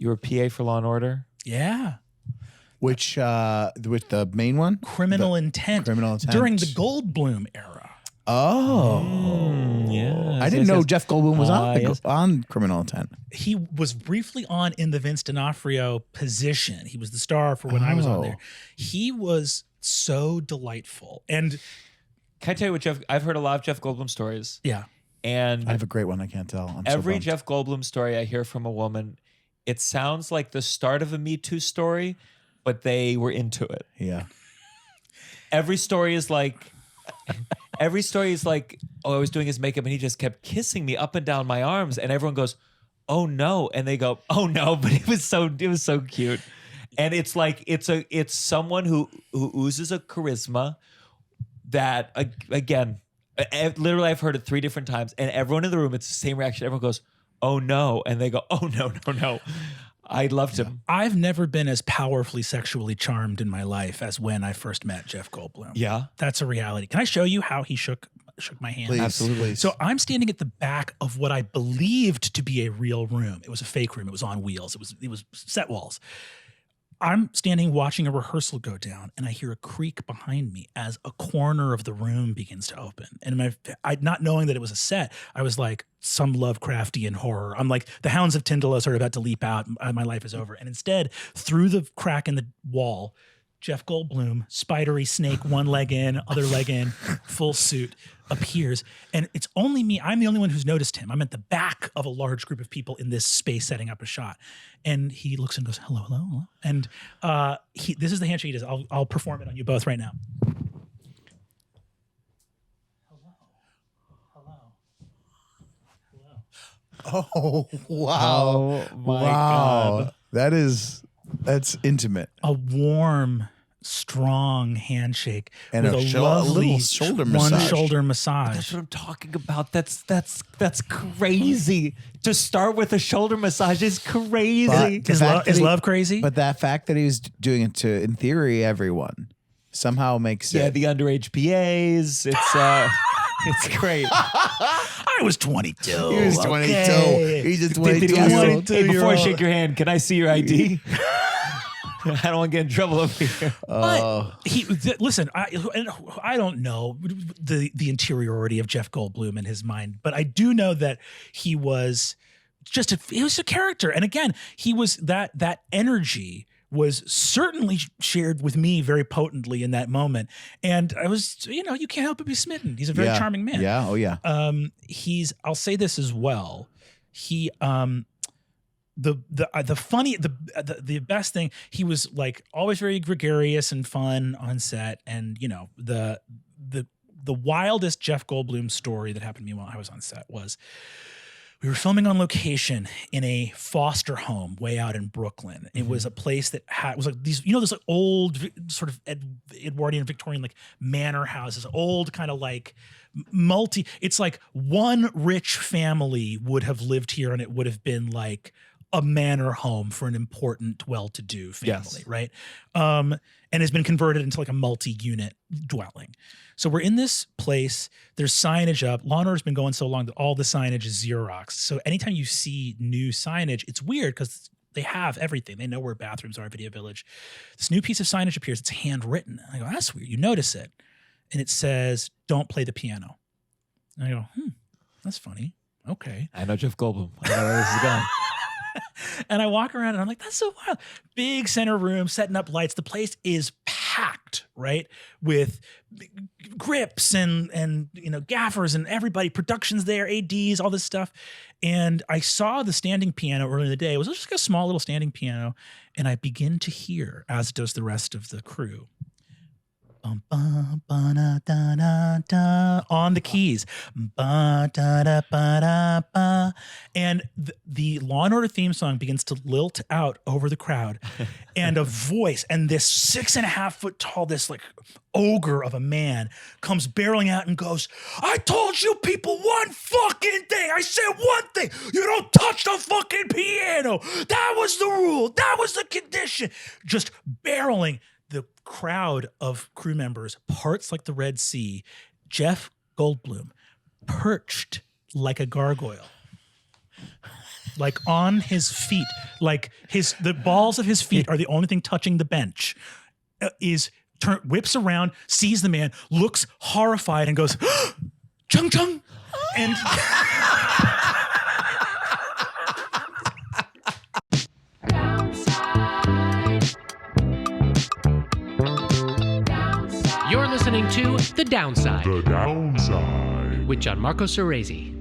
You were PA for Law and Order? Yeah. Which with the main one? Criminal Intent. Criminal Intent. During the Goldblum era. Oh. Yes, I didn't know yes. Jeff Goldblum was Yes. on Criminal Intent. He was briefly on in the Vince D'Onofrio position. He was the star for when I was on there. He was so delightful. And Can I tell you what I've heard a lot of Jeff Goldblum stories. yeah. And I have a great one. I can't tell. I'm every so bummed. Jeff Goldblum story I hear from a woman, it sounds like the start of a Me Too story, but they were into it. Yeah. Every story is like, oh, I was doing his makeup and he just kept kissing me up and down my arms, and everyone goes, oh no, and they go, oh no, but it was so cute, and it's like it's someone who oozes a charisma that again, literally I've heard it 3 different times, and everyone in the room, it's the same reaction. Everyone goes, oh no, and they go, oh no. I loved him. I've never been as powerfully sexually charmed in my life as when I first met Jeff Goldblum. Yeah. That's a reality. Can I show you how he shook my hand? Please. Absolutely. So I'm standing at the back of what I believed to be a real room. It was a fake room. It was on wheels. It was set walls. I'm standing watching a rehearsal go down, and I hear a creak behind me as a corner of the room begins to open. And not knowing that it was a set, I was like, some Lovecraftian horror. I'm like, the hounds of Tyndalos are about to leap out. My life is over. And instead, through the crack in the wall, Jeff Goldblum, spidery snake, one leg in, other leg in, full suit, appears. And it's only me. I'm the only one who's noticed him. I'm at the back of a large group of people in this space setting up a shot. And he looks and goes, hello, hello, hello. And this is the handshake he does. I'll perform it on you both right now. Oh, wow. Oh my God. That's intimate. A warm, strong handshake And with a a lovely little shoulder one massage. shoulder massage. That's what I'm talking about. That's crazy. To start with a shoulder massage is crazy. But the fact that Is he- love crazy? But that fact that he was doing it to, in theory, everyone somehow makes Yeah, it. the underage PAs. It's great. I was 22. He was 22. Okay. He's a Did 22 he ask year him, old. hey, before I shake your hand, can I see your ID? I don't want to get in trouble over here. Oh, Listen, I don't know the interiority of Jeff Goldblum in his mind, but I do know that he was he was a character. And again, he was that energy was certainly shared with me very potently in that moment. And I was, you can't help but be smitten. He's a very charming man. Yeah. Oh, yeah. I'll say this as well. He, the best thing, he was like always very gregarious and fun on set. And, the wildest Jeff Goldblum story that happened to me while I was on set was, we were filming on location in a foster home way out in Brooklyn. It was a place that was like these, those like old sort of Edwardian Victorian like manor houses, old kind of like it's like one rich family would have lived here, and it would have been like a manor home for an important, well-to-do family, right? And has been converted into like a multi-unit dwelling. So we're in this place. There's signage up. Law & Order's been going so long that all the signage is Xerox. So anytime you see new signage, it's weird because they have everything. They know where bathrooms are, Video Village. This new piece of signage appears. It's handwritten. I go, that's weird. You notice it. And it says, don't play the piano. And I go, that's funny. Okay. I know Jeff Goldblum. I know where this is going. And I walk around and I'm like, that's so wild. Big center room, setting up lights. The place is packed, right? With grips and gaffers and everybody, production's there, ADs, all this stuff. And I saw the standing piano earlier in the day. It was just like a small little standing piano. And I begin to hear, as does the rest of the crew, on the keys. And the Law & Order theme song begins to lilt out over the crowd. And a voice, and this 6.5 foot tall, this like ogre of a man comes barreling out and goes, I told you people one fucking thing. I said one thing. You don't touch the fucking piano. That was the rule. That was the condition. Just barreling. The crowd of crew members parts like the Red Sea. Jeff Goldblum perched like a gargoyle like on his feet, like the balls of his feet are the only thing touching the bench. Whips around, sees the man, looks horrified, and goes, "Chung Chung," and. You're listening to The Downside. The Downside. With Gianmarco Soresi.